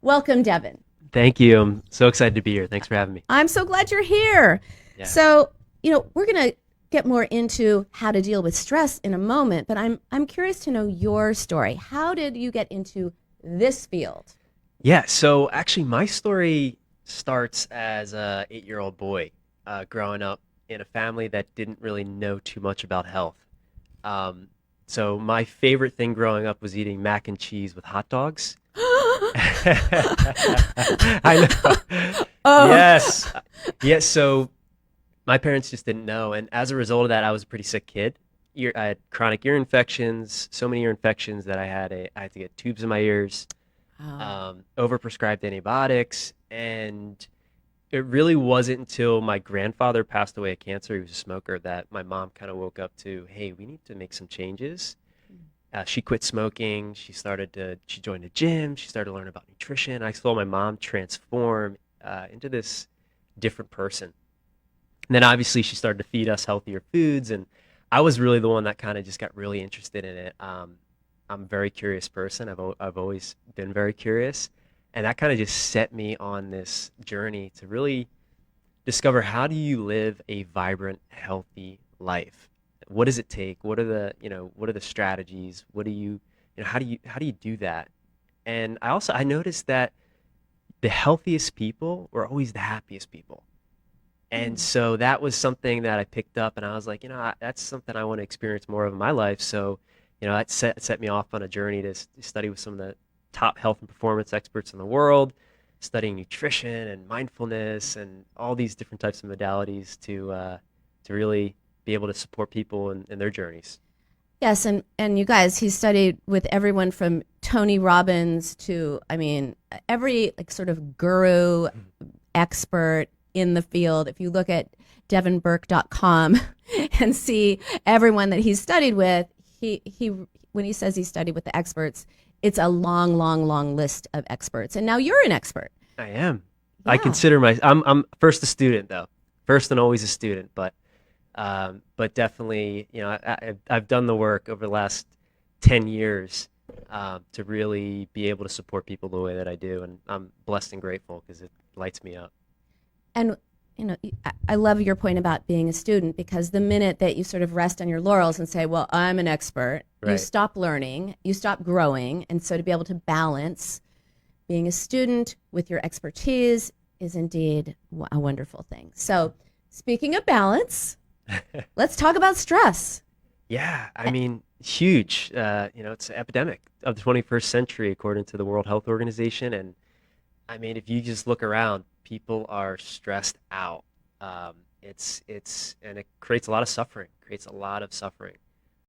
Welcome, Devin. Thank you. I'm so excited to be here. Thanks for having me. I'm so glad you're here. Yeah. So, we're going to get more into how to deal with stress in a moment, but I'm curious to know your story. How did you get into this field? Yeah. So actually, my story starts as a 8-year-old boy growing up in a family that didn't really know too much about health. Um, so my favorite thing growing up was eating mac and cheese with hot dogs. I know. Oh, Yes. Yes. So my parents just didn't know, and as a result of that, I was a pretty sick kid. I had chronic ear infections, so many ear infections that I had to get tubes in my ears, oh. overprescribed antibiotics, and it really wasn't until my grandfather passed away of cancer, he was a smoker, that my mom kind of woke up to, hey, we need to make some changes. She quit smoking. She joined a gym. She started to learn about nutrition. I saw my mom transform into this different person. And then obviously she started to feed us healthier foods, and I was really the one that kind of just got really interested in it. I'm a very curious person. I've always been very curious, and that kind of just set me on this journey to really discover, how do you live a vibrant, healthy life? What does it take? What are the strategies? How do you do that? And I noticed that the healthiest people were always the happiest people. And Hmm. so that was something that I picked up, and I was like, that's something I want to experience more of in my life. So, that set me off on a journey to study with some of the top health and performance experts in the world, studying nutrition and mindfulness and all these different types of modalities to really be able to support people in their journeys. Yes, and you guys, he studied with everyone from Tony Robbins to, every like sort of guru expert in the field. If you look at devinburke.com and see everyone that he's studied with, he when he says he studied with the experts, it's a long, long, long list of experts. And now you're an expert. I am. I Yeah. consider I'm first a student though, first and always a student, but definitely, I've done the work over the last 10 years to really be able to support people the way that I do, and I'm blessed and grateful because it lights me up. And I love your point about being a student, because the minute that you sort of rest on your laurels and say, well, I'm an expert, you Right. stop learning, you stop growing. And so to be able to balance being a student with your expertise is indeed a wonderful thing. So speaking of balance, let's talk about stress. Yeah, I mean, huge. It's an epidemic of the 21st century, according to the World Health Organization. And I mean, if you just look around, people are stressed out. And it creates a lot of suffering. Creates a lot of suffering.